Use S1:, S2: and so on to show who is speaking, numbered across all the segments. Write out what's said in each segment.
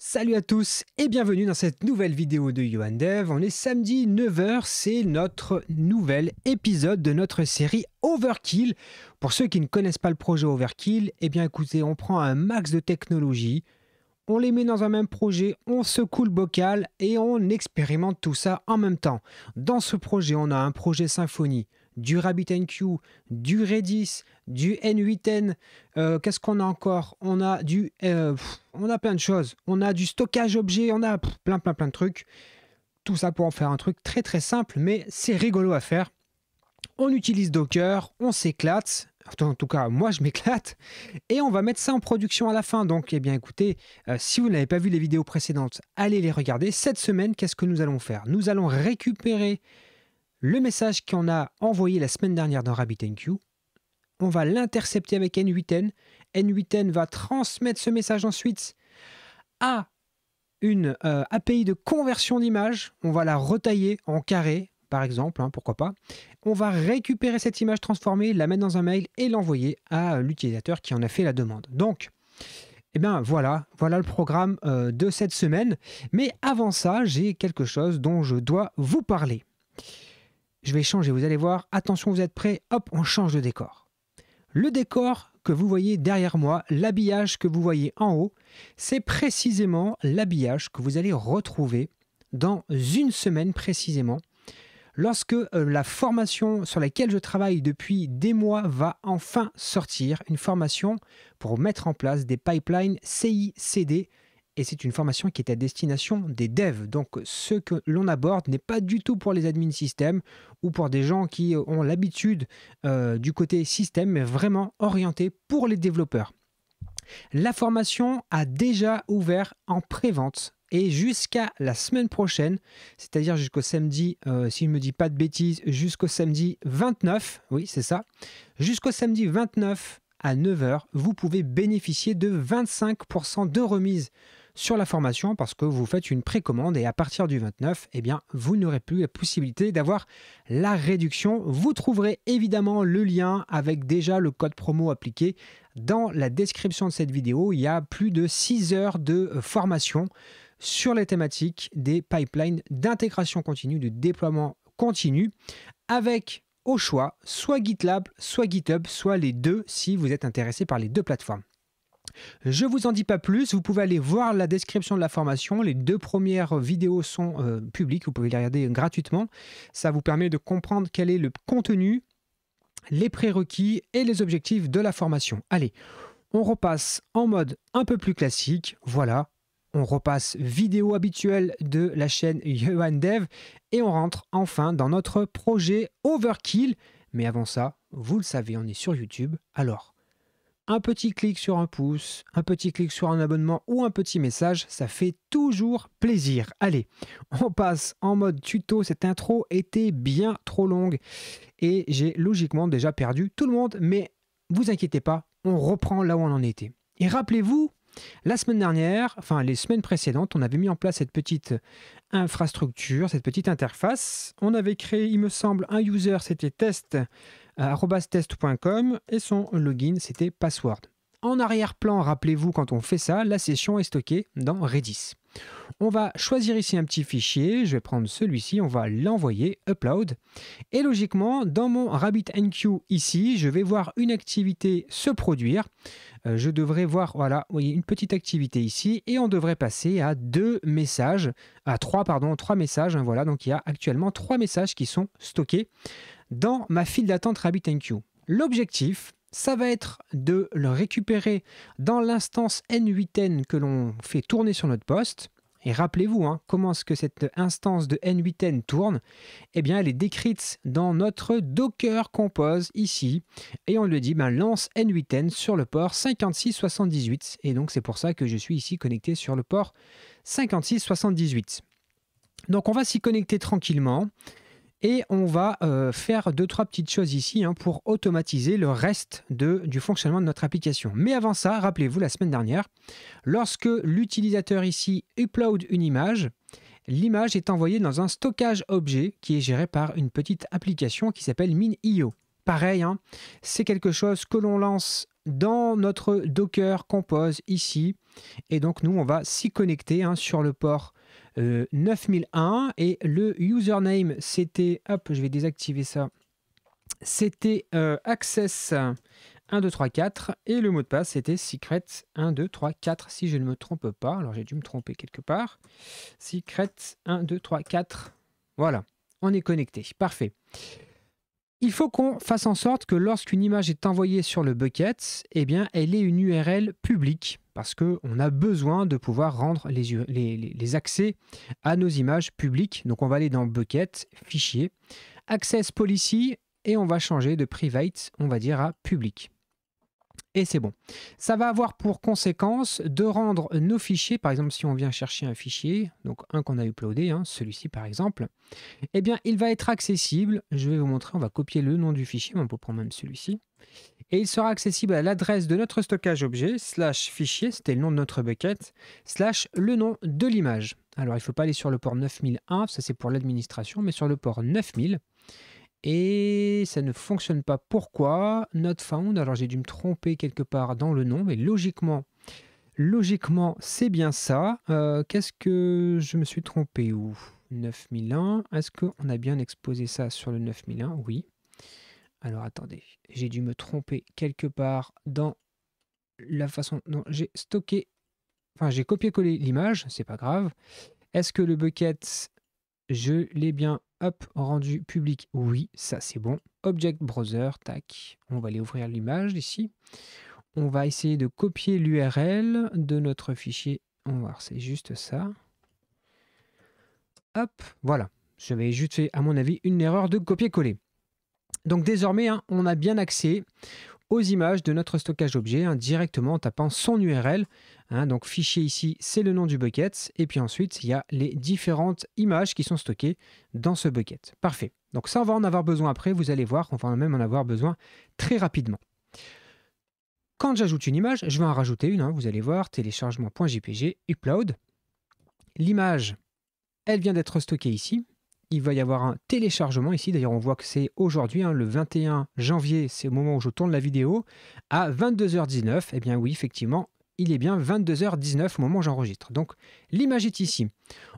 S1: Salut à tous et bienvenue dans cette nouvelle vidéo de YouAndDev. On est samedi 9h, c'est notre nouvel épisode de notre série Overkill. Pour ceux qui ne connaissent pas le projet Overkill, eh bien écoutez, on prend un max de technologies, on les met dans un même projet, on secoue le bocal et on expérimente tout ça en même temps. Dans ce projet, on a un projet Symfony, du RabbitMQ, du Redis, du N8N. Qu'est-ce qu'on a encore? On a plein de choses. On a du stockage objet, on a plein de trucs. Tout ça pour en faire un truc très très simple, mais c'est rigolo à faire. On utilise Docker, on s'éclate. En tout cas, moi, je m'éclate. Et on va mettre ça en production à la fin. Donc, eh bien, écoutez, si vous n'avez pas vu les vidéos précédentes, allez les regarder. Cette semaine, qu'est-ce que nous allons faire? Nous allons récupérer le message qu'on a envoyé la semaine dernière dans RabbitMQ. On va l'intercepter avec N8N. N8N va transmettre ce message ensuite à une API de conversion d'image. On va la retailler en carré, par exemple, pourquoi pas. On va récupérer cette image transformée, la mettre dans un mail et l'envoyer à l'utilisateur qui en a fait la demande. Donc, eh bien voilà le programme de cette semaine. Mais avant ça, j'ai quelque chose dont je dois vous parler. Je vais changer, vous allez voir. Attention, vous êtes prêts? Hop, on change de décor. Le décor que vous voyez derrière moi, l'habillage que vous voyez en haut, c'est précisément l'habillage que vous allez retrouver dans une semaine précisément, lorsque la formation sur laquelle je travaille depuis des mois va enfin sortir, une formation pour mettre en place des pipelines CI/CD. Et c'est une formation qui est à destination des devs. Donc ce que l'on aborde n'est pas du tout pour les admins système ou pour des gens qui ont l'habitude du côté système, mais vraiment orienté pour les développeurs. La formation a déjà ouvert en pré-vente et jusqu'à la semaine prochaine, c'est-à-dire jusqu'au samedi, si je ne me dis pas de bêtises, jusqu'au samedi 29, oui c'est ça, jusqu'au samedi 29 à 9h, vous pouvez bénéficier de 25% de remise sur la formation parce que vous faites une précommande et à partir du 29, eh bien, vous n'aurez plus la possibilité d'avoir la réduction. Vous trouverez évidemment le lien avec déjà le code promo appliqué dans la description de cette vidéo. Il y a plus de 6 heures de formation sur les thématiques des pipelines d'intégration continue, de déploiement continu avec au choix soit GitLab, soit GitHub, soit les deux si vous êtes intéressé par les deux plateformes. Je ne vous en dis pas plus, vous pouvez aller voir la description de la formation. Les 2 premières vidéos sont publiques, vous pouvez les regarder gratuitement. Ça vous permet de comprendre quel est le contenu, les prérequis et les objectifs de la formation. Allez, on repasse en mode un peu plus classique. Voilà, on repasse vidéo habituelle de la chaîne YouAndDev et on rentre enfin dans notre projet Overkill. Mais avant ça, vous le savez, on est sur YouTube. Alors, un petit clic sur un pouce, un petit clic sur un abonnement ou un petit message, ça fait toujours plaisir. Allez, on passe en mode tuto. Cette intro était bien trop longue et j'ai logiquement déjà perdu tout le monde. Mais vous inquiétez pas, on reprend là où on en était. Et rappelez-vous, la semaine dernière, enfin les semaines précédentes, on avait mis en place cette petite infrastructure, cette petite interface. On avait créé, il me semble, un user, c'était test@test.com et son login, c'était password. En arrière-plan, rappelez-vous, quand on fait ça, la session est stockée dans Redis. On va choisir ici un petit fichier, je vais prendre celui-ci, on va l'envoyer, upload. Et logiquement, dans mon RabbitMQ ici, je vais voir une activité se produire. Je devrais voir, voilà, vous voyez, une petite activité ici et on devrait passer à 3 messages, voilà, donc il y a actuellement 3 messages qui sont stockés dans ma file d'attente RabbitMQ. L'objectif, ça va être de le récupérer dans l'instance N8N que l'on fait tourner sur notre poste. Et rappelez-vous, comment est-ce que cette instance de N8N tourne? Eh bien, elle est décrite dans notre Docker Compose ici. Et on lui dit, lance N8N sur le port 5678. Et donc, c'est pour ça que je suis ici connecté sur le port 5678. Donc, on va s'y connecter tranquillement. Et on va faire 2-3 petites choses ici pour automatiser le reste du fonctionnement de notre application. Mais avant ça, rappelez-vous la semaine dernière, lorsque l'utilisateur ici upload une image, l'image est envoyée dans un stockage objet qui est géré par une petite application qui s'appelle MinIO. Pareil, c'est quelque chose que l'on lance dans notre Docker Compose ici. Et donc, nous, on va s'y connecter hein, sur le port 9001. Et le username, c'était... Hop, je vais désactiver ça. C'était access 1, 2, 3, 4. Et le mot de passe, c'était secret 1, 2, 3, 4, si je ne me trompe pas. Alors, j'ai dû me tromper quelque part. Secret 1, 2, 3, 4. Voilà, on est connecté. Parfait. Il faut qu'on fasse en sorte que lorsqu'une image est envoyée sur le bucket, eh bien, elle ait une URL publique parce qu'on a besoin de pouvoir rendre les accès à nos images publiques. Donc, on va aller dans Bucket, Fichier, Access Policy et on va changer de Private, on va dire, à Public. Et c'est bon. Ça va avoir pour conséquence de rendre nos fichiers, par exemple si on vient chercher un fichier, donc un qu'on a uploadé, hein, celui-ci par exemple, eh bien il va être accessible, je vais vous montrer, on va copier le nom du fichier, on peut prendre même celui-ci, et il sera accessible à l'adresse de notre stockage objet, /fichier, c'était le nom de notre bucket, / le nom de l'image. Alors il ne faut pas aller sur le port 9001, ça c'est pour l'administration, mais sur le port 9000, et ça ne fonctionne pas. Pourquoi? Not found. Alors j'ai dû me tromper quelque part dans le nom, mais logiquement c'est bien ça. Qu'est-ce que je me suis trompé où? 9001. Est-ce qu'on a bien exposé ça sur le 9001? Oui. Alors attendez, j'ai dû me tromper quelque part dans la façon dont j'ai stocké. Enfin, j'ai copié-collé l'image, c'est pas grave. Est-ce que le bucket, je l'ai bien rendu public? Oui, ça c'est bon. Object Browser, tac. On va aller ouvrir l'image ici. On va essayer de copier l'URL de notre fichier. On va voir, c'est juste ça. Hop, voilà. J'avais juste fait, à mon avis, une erreur de copier-coller. Donc désormais, hein, on a bien accès aux images de notre stockage objet hein, directement en tapant son URL. Hein, donc fichier ici, c'est le nom du bucket. Et puis ensuite, il y a les différentes images qui sont stockées dans ce bucket. Parfait. Donc ça, on va en avoir besoin après. Vous allez voir qu'on va même en avoir besoin très rapidement. Quand j'ajoute une image, je vais en rajouter une. Hein, vous allez voir, téléchargement.jpg, upload. L'image, elle vient d'être stockée ici. Il va y avoir un téléchargement ici. D'ailleurs, on voit que c'est aujourd'hui, hein, le 21 janvier, c'est au moment où je tourne la vidéo, à 22h19. Eh bien oui, effectivement, il est bien 22h19 au moment où j'enregistre. Donc, l'image est ici.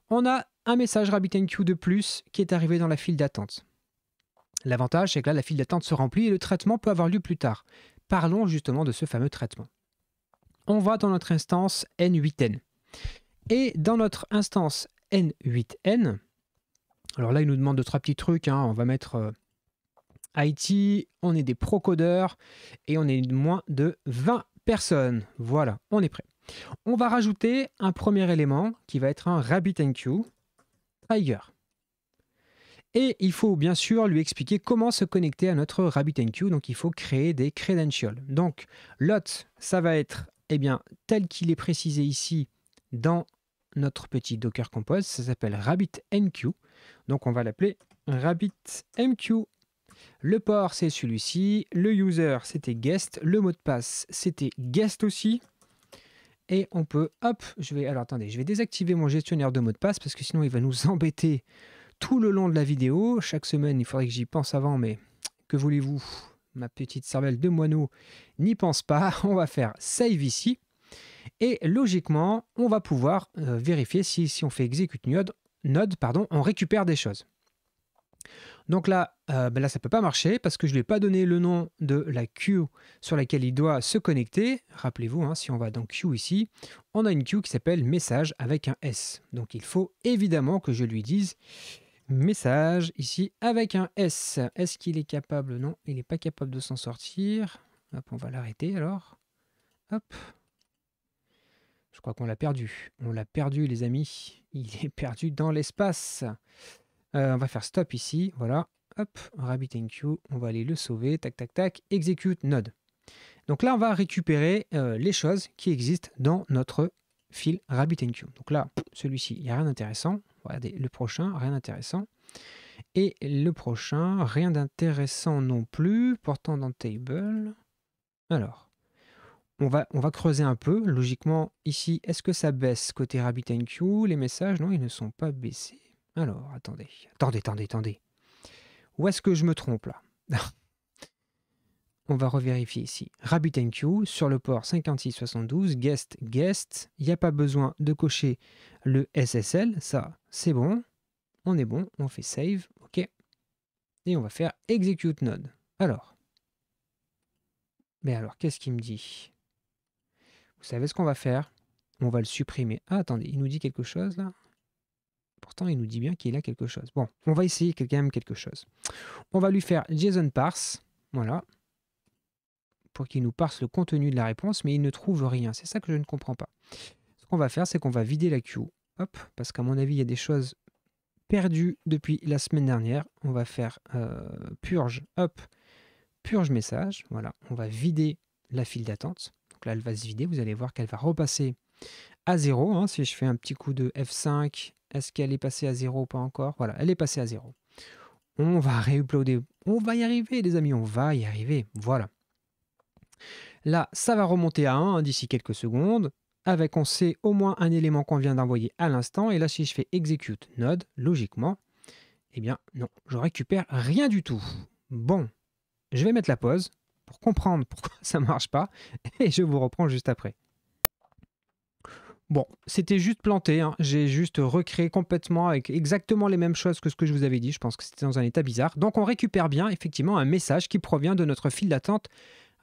S1: On a un message RabbitMQ de plus qui est arrivé dans la file d'attente. L'avantage, c'est que là, la file d'attente se remplit et le traitement peut avoir lieu plus tard. Parlons justement de ce fameux traitement. On va dans notre instance N8N. Et dans notre instance N8N, alors là, il nous demande 2-3 petits trucs. Hein. On va mettre IT, on est des pro-codeurs et on est moins de 20 personnes. Voilà, on est prêt. On va rajouter un premier élément qui va être un RabbitMQ Tiger. Et il faut bien sûr lui expliquer comment se connecter à notre RabbitMQ. Donc, il faut créer des credentials. Donc, l'hôte, ça va être bien, tel qu'il est précisé ici dans notre petit Docker Compose. Ça s'appelle RabbitMQ. Donc, on va l'appeler RabbitMQ. Le port, c'est celui-ci. Le user, c'était guest. Le mot de passe, c'était guest aussi. Et on peut, hop, alors attendez, je vais désactiver mon gestionnaire de mots de passe parce que sinon, il va nous embêter tout le long de la vidéo. Chaque semaine, il faudrait que j'y pense avant, mais que voulez-vous? Ma petite cervelle de moineau n'y pense pas. On va faire save ici. Et logiquement, on va pouvoir vérifier si on fait execute node, on récupère des choses. Donc là, ça ne peut pas marcher parce que je ne lui ai pas donné le nom de la queue sur laquelle il doit se connecter. Rappelez-vous, hein, si on va dans queue ici, on a une queue qui s'appelle message avec un S. Donc il faut évidemment que je lui dise message ici avec un S. Est-ce qu'il est capable? Non, il n'est pas capable de s'en sortir. Hop, on va l'arrêter alors. Hop. Je crois qu'on l'a perdu. On l'a perdu, les amis. Il est perdu dans l'espace. On va faire stop ici. Voilà. Hop, RabbitMQ. On va aller le sauver. Tac, tac, tac. Execute node. Donc là, on va récupérer les choses qui existent dans notre fil RabbitMQ. Donc là, celui-ci, il n'y a rien d'intéressant. Regardez, le prochain, rien d'intéressant. Et le prochain, rien d'intéressant non plus. Pourtant dans table. Alors, on va creuser un peu. Logiquement, ici, est-ce que ça baisse côté RabbitMQ? Les messages, non, ils ne sont pas baissés. Alors, attendez. Où est-ce que je me trompe là? on va revérifier ici. RabbitMQ sur le port 5672, guest. Il n'y a pas besoin de cocher le SSL, ça c'est bon. On est bon, on fait save, ok. Et on va faire execute node. Mais alors, qu'est-ce qu'il me dit? Vous savez ce qu'on va faire? On va le supprimer. Ah, attendez, il nous dit quelque chose là? Pourtant, il nous dit bien qu'il a quelque chose. Bon, on va essayer quand même quelque chose. On va lui faire JSON parse, voilà, pour qu'il nous parse le contenu de la réponse, mais il ne trouve rien. C'est ça que je ne comprends pas. Ce qu'on va faire, c'est qu'on va vider la queue. Hop, parce qu'à mon avis, il y a des choses perdues depuis la semaine dernière. On va faire purge, hop, purge message. Voilà, on va vider la file d'attente. Donc là, elle va se vider. Vous allez voir qu'elle va repasser à 0. Hein. Si je fais un petit coup de F5, est-ce qu'elle est passée à 0 ou pas encore? Voilà, elle est passée à 0. On va réuploader. On va y arriver, les amis, on va y arriver. Voilà. Là, ça va remonter à 1 d'ici quelques secondes. Avec, on sait, au moins un élément qu'on vient d'envoyer à l'instant. Et là, si je fais execute node, logiquement, eh bien, non, je récupère rien du tout. Bon, je vais mettre la pause pour comprendre pourquoi ça ne marche pas. Et je vous reprends juste après. Bon, c'était juste planté, hein. J'ai juste recréé complètement avec exactement les mêmes choses que ce que je vous avais dit. Je pense que c'était dans un état bizarre. Donc on récupère bien effectivement un message qui provient de notre file d'attente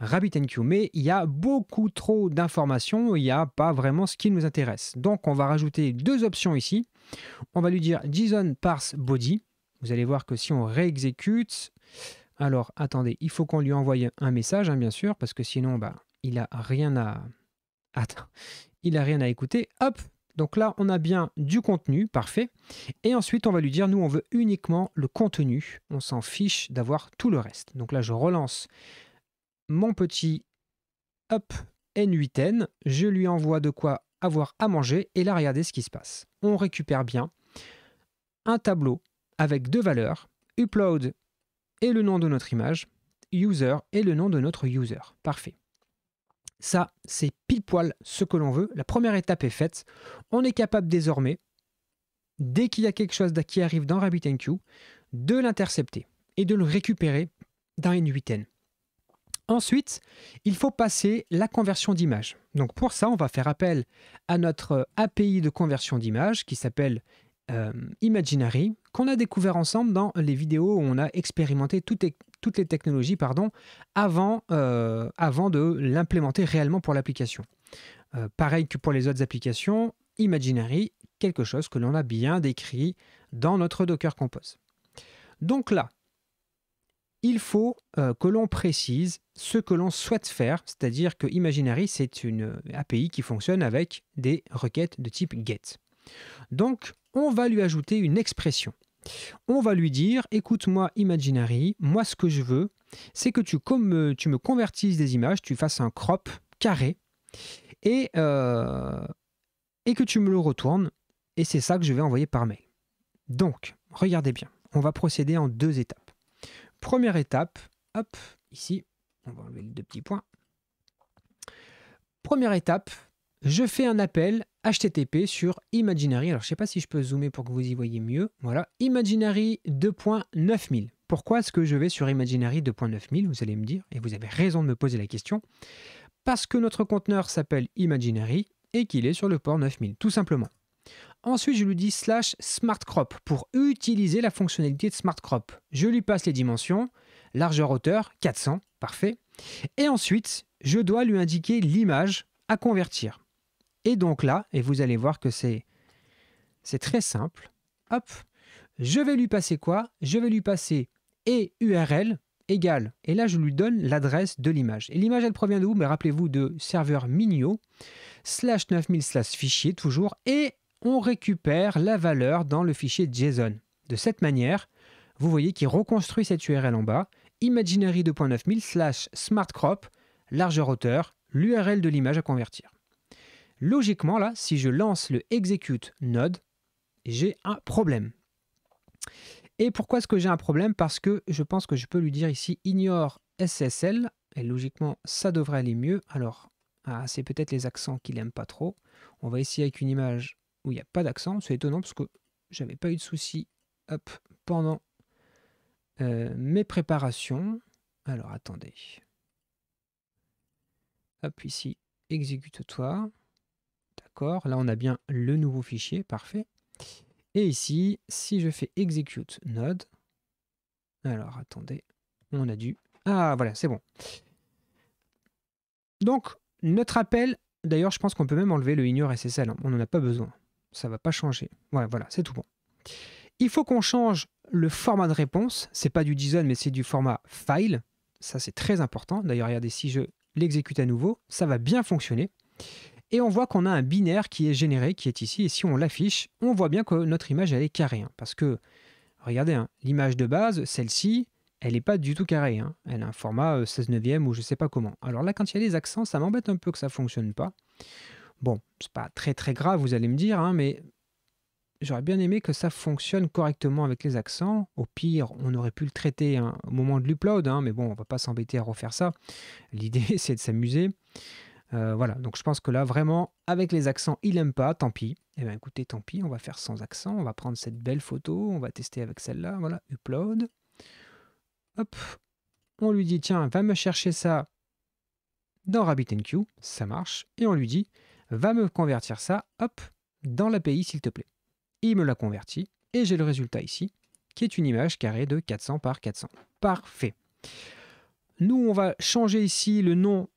S1: RabbitMQ. Mais il y a beaucoup trop d'informations, il n'y a pas vraiment ce qui nous intéresse. Donc on va rajouter deux options ici. On va lui dire JSON parse body. Vous allez voir que si on réexécute, alors attendez, il faut qu'on lui envoie un message, hein, bien sûr, parce que sinon il n'a rien à... Attends. Il n'a rien à écouter. Hop, donc là, on a bien du contenu, parfait. Et ensuite, on va lui dire, nous, on veut uniquement le contenu. On s'en fiche d'avoir tout le reste. Donc là, je relance mon petit hop N8N. Je lui envoie de quoi avoir à manger. Et là, regardez ce qui se passe. On récupère bien un tableau avec deux valeurs. Upload et le nom de notre image. User et le nom de notre user. Parfait. Ça, c'est pile poil ce que l'on veut. La première étape est faite. On est capable désormais, dès qu'il y a quelque chose qui arrive dans RabbitMQ, de l'intercepter et de le récupérer dans N8N. Ensuite, il faut passer la conversion d'image. Donc pour ça, on va faire appel à notre API de conversion d'image qui s'appelle Imaginary, qu'on a découvert ensemble dans les vidéos où on a expérimenté toutes les technologies avant de l'implémenter réellement pour l'application. Pareil que pour les autres applications, Imaginary, quelque chose que l'on a bien décrit dans notre Docker Compose. Donc là, il faut que l'on précise ce que l'on souhaite faire, c'est-à-dire que Imaginary, c'est une API qui fonctionne avec des requêtes de type GET. Donc, on va lui ajouter une expression. On va lui dire, écoute-moi Imaginary, moi ce que je veux, c'est que tu me convertisses des images, tu fasses un crop carré et que tu me le retournes. Et c'est ça que je vais envoyer par mail. Donc, regardez bien, on va procéder en deux étapes. Première étape, hop, ici, on va enlever les deux petits points. Première étape, je fais un appel HTTP sur Imaginary. Alors, je ne sais pas si je peux zoomer pour que vous y voyez mieux. Voilà, Imaginary 2.9000. Pourquoi est-ce que je vais sur Imaginary 2.9000? Vous allez me dire, et vous avez raison de me poser la question. Parce que notre conteneur s'appelle Imaginary et qu'il est sur le port 9000, tout simplement. Ensuite, je lui dis /smartcrop pour utiliser la fonctionnalité de smartcrop. Je lui passe les dimensions, largeur hauteur 400, parfait. Et ensuite, je dois lui indiquer l'image à convertir. Et donc là, et vous allez voir que c'est très simple, hop, je vais lui passer quoi? Je vais lui passer et URL égale, et là je lui donne l'adresse de l'image. Et l'image elle provient d'où? Mais rappelez-vous de serveur Minio, /9000/fichier toujours, et on récupère la valeur dans le fichier JSON. De cette manière, vous voyez qu'il reconstruit cette URL en bas, Imaginary 2.9000 /smartcrop, largeur hauteur, l'URL de l'image à convertir. Logiquement, là, si je lance le execute node, j'ai un problème. Et pourquoi est-ce que j'ai un problème? Parce que je pense que je peux lui dire ici ignore SSL, et logiquement, ça devrait aller mieux. Alors, c'est peut-être les accents qu'il n'aime pas trop. On va essayer avec une image où il n'y a pas d'accent. C'est étonnant parce que j'avais pas eu de souci pendant mes préparations. Alors, attendez. Hop, ici, exécute-toi. D'accord, là on a bien le nouveau fichier, parfait. Et ici, si je fais execute node, alors attendez, on a dû... Ah voilà, c'est bon. Donc, notre appel, d'ailleurs je pense qu'on peut même enlever le ignore SSL, hein. On n'en a pas besoin. Ça ne va pas changer. Ouais, voilà, c'est tout bon. Il faut qu'on change le format de réponse. C'est pas du JSON, mais c'est du format file. Ça, c'est très important. D'ailleurs, regardez, si je l'exécute à nouveau, ça va bien fonctionner. Et on voit qu'on a un binaire qui est généré, qui est ici. Et si on l'affiche, on voit bien que notre image, elle est carrée. Hein, parce que, regardez, hein, l'image de base, celle-ci, elle n'est pas du tout carrée. Hein. Elle a un format 16 neuvième ou je ne sais pas comment. Alors là, quand il y a les accents, ça m'embête un peu que ça ne fonctionne pas. Bon, c'est pas très très grave, vous allez me dire, hein, mais j'aurais bien aimé que ça fonctionne correctement avec les accents. Au pire, on aurait pu le traiter hein, au moment de l'upload, hein, mais bon, on va pas s'embêter à refaire ça. L'idée, c'est de s'amuser. Voilà, donc je pense que là, vraiment, avec les accents, il n'aime pas, tant pis. Eh bien, écoutez, tant pis, on va faire sans accent. On va prendre cette belle photo, on va tester avec celle-là. Voilà, upload. Hop, on lui dit, tiens, va me chercher ça dans RabbitMQ, ça marche. Et on lui dit, va me convertir ça, hop, dans l'API, s'il te plaît. Il me l'a converti et j'ai le résultat ici, qui est une image carrée de 400 par 400. Parfait. Nous, on va changer ici le nom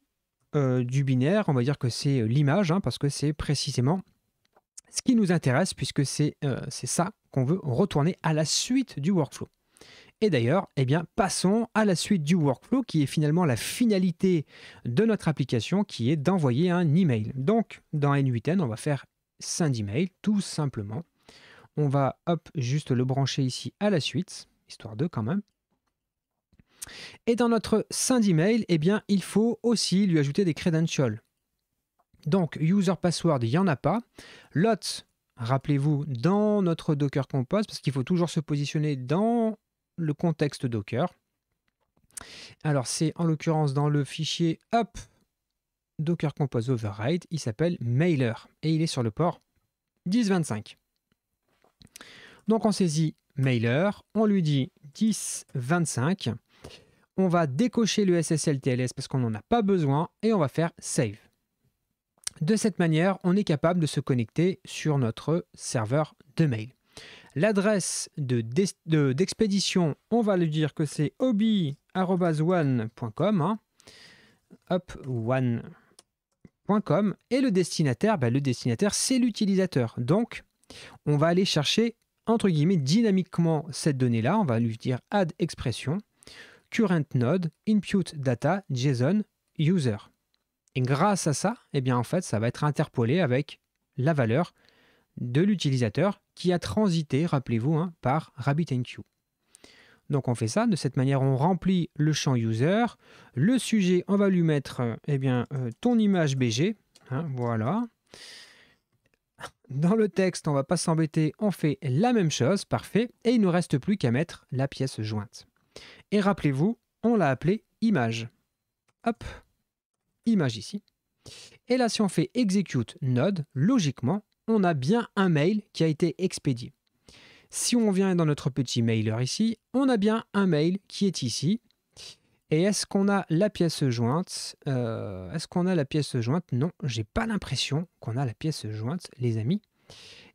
S1: du binaire. On va dire que c'est l'image, hein, parce que c'est précisément ce qui nous intéresse, puisque c'est ça qu'on veut retourner à la suite du workflow. Et d'ailleurs, eh bien, passons à la suite du workflow, qui est finalement la finalité de notre application, qui est d'envoyer un email. Donc, dans N8N, on va faire send email, tout simplement. On va, hop, juste le brancher ici à la suite, histoire de quand même. Et dans notre send email, eh bien, il faut aussi lui ajouter des credentials. Donc, user password, il n'y en a pas. Lot, rappelez-vous, dans notre Docker Compose, parce qu'il faut toujours se positionner dans le contexte Docker. Alors, c'est en l'occurrence dans le fichier, hop, Docker Compose Override, il s'appelle mailer, et il est sur le port 1025. Donc on saisit mailer, on lui dit 1025, on va décocher le SSL TLS parce qu'on n'en a pas besoin et on va faire save. De cette manière, on est capable de se connecter sur notre serveur de mail. L'adresse d'expédition, on va lui dire que c'est obi@one.com, hein. Hop, one.com, et le destinataire, c'est l'utilisateur. Donc, on va aller chercher entre guillemets dynamiquement cette donnée-là. On va lui dire add expression, current node, input data, JSON, user. Et grâce à ça, eh bien en fait, ça va être interpolé avec la valeur de l'utilisateur qui a transité, rappelez-vous, hein, par RabbitMQ. Donc on fait ça, de cette manière on remplit le champ user. Le sujet, on va lui mettre ton image BG, hein, voilà. Dans le texte, on ne va pas s'embêter, on fait la même chose, parfait, et il ne nous reste plus qu'à mettre la pièce jointe. Et rappelez-vous, on l'a appelé image. Hop, image ici. Et là, si on fait execute node, logiquement, on a bien un mail qui a été expédié. Si on vient dans notre petit mailer ici, on a bien un mail qui est ici. Et est-ce qu'on a la pièce jointe? Non, j'ai pas l'impression qu'on a la pièce jointe, les amis.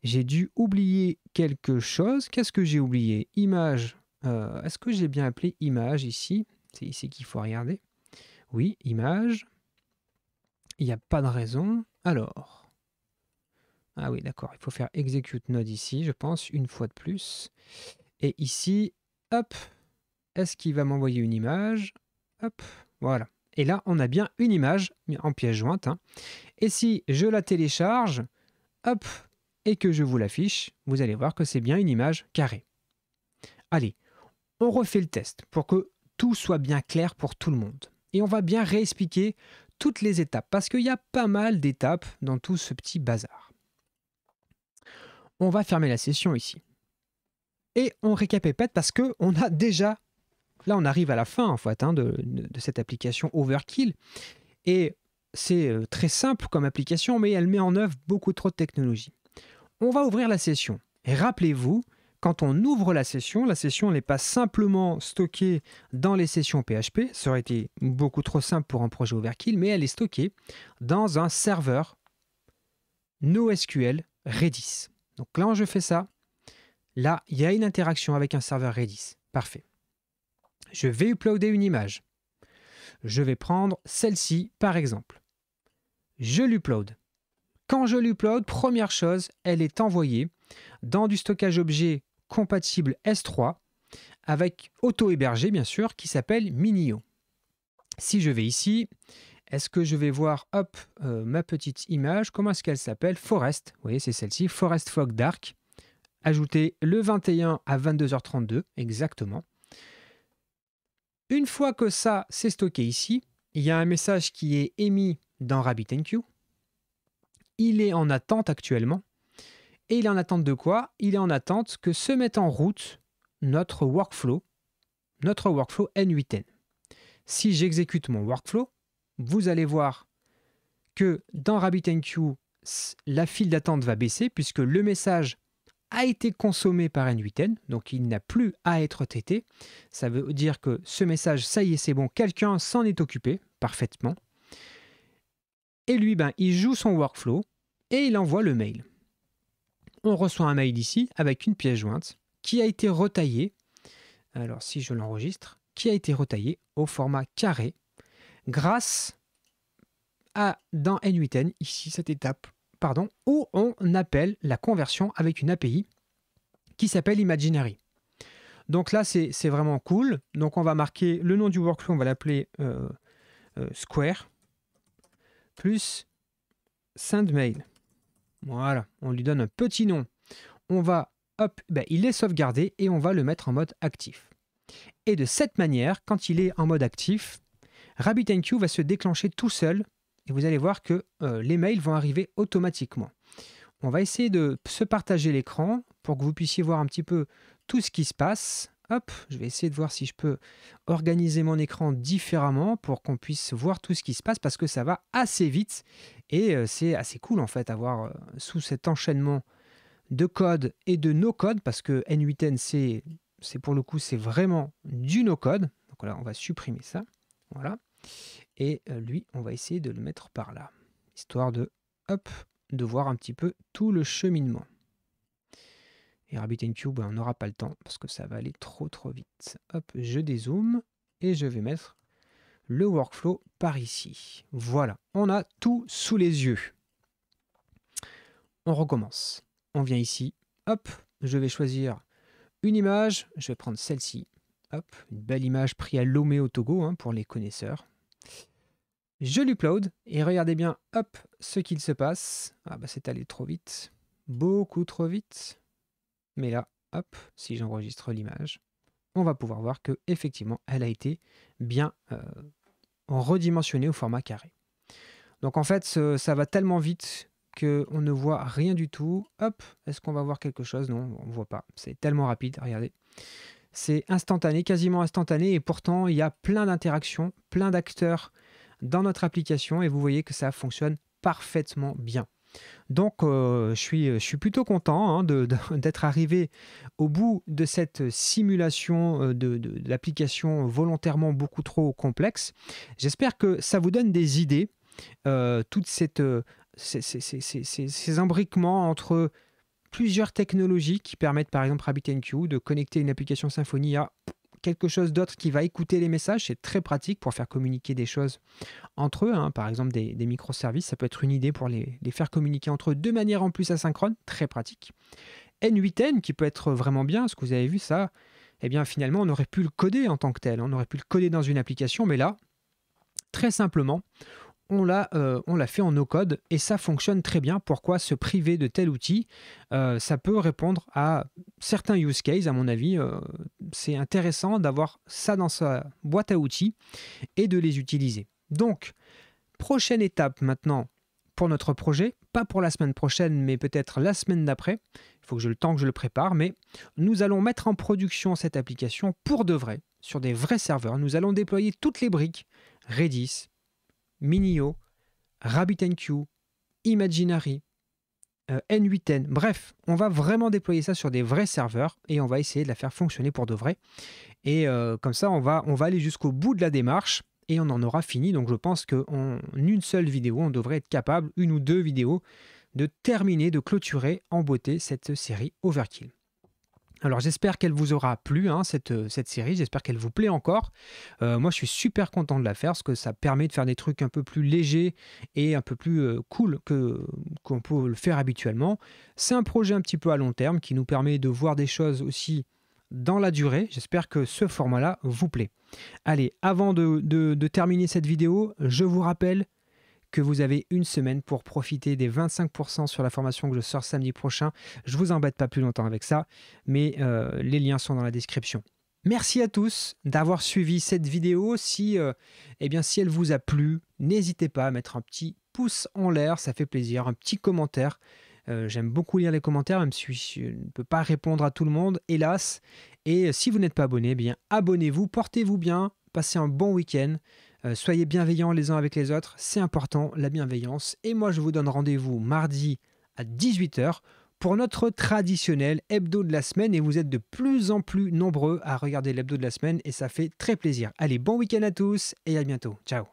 S1: J'ai dû oublier quelque chose. Qu'est-ce que j'ai oublié? Image. Est-ce que j'ai bien appelé image ici? C'est ici qu'il faut regarder. Oui, image. Il n'y a pas de raison. Alors. Ah oui, d'accord. Il faut faire execute node ici, je pense, une fois de plus. Et ici, hop. Est-ce qu'il va m'envoyer une image? Hop, voilà. Et là, on a bien une image en pièce jointe, hein. Et si je la télécharge, hop, et que je vous l'affiche, vous allez voir que c'est bien une image carrée. Allez, on refait le test pour que tout soit bien clair pour tout le monde. Et on va bien réexpliquer toutes les étapes, parce qu'il y a pas mal d'étapes dans tout ce petit bazar. On va fermer la session ici. Et on récapitule parce qu'on a déjà... Là, on arrive à la fin en fait, hein, de cette application Overkill. Et c'est très simple comme application, mais elle met en œuvre beaucoup trop de technologie. On va ouvrir la session. Et rappelez-vous quand on ouvre la session n'est pas simplement stockée dans les sessions PHP, ça aurait été beaucoup trop simple pour un projet Overkill, mais elle est stockée dans un serveur NoSQL Redis. Donc là, je fais ça. Là, il y a une interaction avec un serveur Redis. Parfait. Je vais uploader une image. Je vais prendre celle-ci, par exemple. Je l'upload. Quand je l'upload, première chose, elle est envoyée dans du stockage objet compatible S3 avec auto-hébergé, bien sûr, qui s'appelle Minio. Si je vais ici, est-ce que je vais voir, hop, ma petite image, comment est-ce qu'elle s'appelle? Forest, vous voyez, c'est celle-ci, Forest Fog Dark, ajoutée le 21 à 22h32, exactement. Une fois que ça, c'est stocké ici, il y a un message qui est émis dans RabbitMQ. Il est en attente actuellement. Et il est en attente de quoi? Il est en attente que se mette en route notre workflow N8N. Si j'exécute mon workflow, vous allez voir que dans RabbitMQ, la file d'attente va baisser puisque le message a été consommé par N8N, donc il n'a plus à être traité. Ça veut dire que ce message, ça y est, c'est bon, quelqu'un s'en est occupé parfaitement. Et lui, il joue son workflow et il envoie le mail. On reçoit un mail ici avec une pièce jointe qui a été retaillée. Alors si je l'enregistre, qui a été retaillée au format carré grâce à dans N8N, ici cette étape, où on appelle la conversion avec une API qui s'appelle Imaginary. Donc là, c'est vraiment cool. Donc on va marquer le nom du workflow, on va l'appeler Square plus SendMail. Voilà, on lui donne un petit nom. On va, hop, il est sauvegardé et on va le mettre en mode actif. Et de cette manière, quand il est en mode actif, RabbitMQ va se déclencher tout seul et vous allez voir que les mails vont arriver automatiquement. On va essayer de se partager l'écran pour que vous puissiez voir un petit peu tout ce qui se passe. Hop, je vais essayer de voir si je peux organiser mon écran différemment pour qu'on puisse voir tout ce qui se passe parce que ça va assez vite et c'est assez cool en fait avoir sous cet enchaînement de code et de no-code parce que N8N c'est pour le coup c'est vraiment du no-code. Donc là on va supprimer ça, voilà. Et lui on va essayer de le mettre par là, histoire de voir un petit peu tout le cheminement. Et RabbitMQ, on n'aura pas le temps parce que ça va aller trop vite. Hop, je dézoome et je vais mettre le workflow par ici. Voilà, on a tout sous les yeux. On recommence. On vient ici. Hop, je vais choisir une image. Je vais prendre celle-ci. Hop, une belle image prise à Lomé au Togo pour les connaisseurs. Je l'upload et regardez bien, hop, ce qu'il se passe. Ah c'est allé trop vite, beaucoup trop vite. Mais là, hop, si j'enregistre l'image, on va pouvoir voir que effectivement, elle a été bien redimensionnée au format carré. Donc en fait, ça va tellement vite qu'on ne voit rien du tout. Hop, est-ce qu'on va voir quelque chose? Non, on ne voit pas. C'est tellement rapide, regardez. C'est instantané, quasiment instantané, et pourtant, il y a plein d'interactions, plein d'acteurs dans notre application, et vous voyez que ça fonctionne parfaitement bien. Donc, je suis plutôt content d'être arrivé au bout de cette simulation de l'application volontairement beaucoup trop complexe. J'espère que ça vous donne des idées, toutes ces imbriquements entre plusieurs technologies qui permettent par exemple RabbitMQ de connecter une application Symfony à quelque chose d'autre qui va écouter les messages. C'est très pratique pour faire communiquer des choses entre eux, par exemple des microservices. Ça peut être une idée pour les faire communiquer entre eux de manière en plus asynchrone, très pratique. N8N qui peut être vraiment bien, ce que vous avez vu ça, eh bien finalement on aurait pu le coder en tant que tel, on aurait pu le coder dans une application, mais là, très simplement, on l'a fait en no-code et ça fonctionne très bien. Pourquoi se priver de tel outil? Ça peut répondre à certains use cases, à mon avis. C'est intéressant d'avoir ça dans sa boîte à outils et de les utiliser. Donc, prochaine étape maintenant pour notre projet, pas pour la semaine prochaine, mais peut-être la semaine d'après. Il faut que le temps que je le prépare, mais nous allons mettre en production cette application pour de vrai, sur des vrais serveurs. Nous allons déployer toutes les briques, Redis, Minio, RabbitMQ, Imaginary, N8N. Bref, on va vraiment déployer ça sur des vrais serveurs et on va essayer de la faire fonctionner pour de vrai. Et comme ça, on va aller jusqu'au bout de la démarche et on en aura fini. Donc je pense qu'en une seule vidéo, on devrait être capable, une ou deux vidéos, de terminer, de clôturer en beauté cette série Overkill. Alors j'espère qu'elle vous aura plu, cette série, j'espère qu'elle vous plaît encore. Moi je suis super content de la faire parce que ça permet de faire des trucs un peu plus légers et un peu plus cool qu'on peut le faire habituellement. C'est un projet un petit peu à long terme qui nous permet de voir des choses aussi dans la durée. J'espère que ce format-là vous plaît. Allez, avant de terminer cette vidéo, je vous rappelle que vous avez une semaine pour profiter des 25% sur la formation que je sors samedi prochain. Je ne vous embête pas plus longtemps avec ça, mais les liens sont dans la description. Merci à tous d'avoir suivi cette vidéo. Si elle vous a plu, n'hésitez pas à mettre un petit pouce en l'air, ça fait plaisir, un petit commentaire. J'aime beaucoup lire les commentaires, même si je ne peux pas répondre à tout le monde, hélas. Et si vous n'êtes pas abonné, abonnez-vous, portez-vous bien, passez un bon week-end. Soyez bienveillants les uns avec les autres, c'est important, la bienveillance. Et moi, je vous donne rendez-vous mardi à 18h pour notre traditionnel hebdo de la semaine. Et vous êtes de plus en plus nombreux à regarder l'hebdo de la semaine et ça fait très plaisir. Allez, bon week-end à tous et à bientôt. Ciao.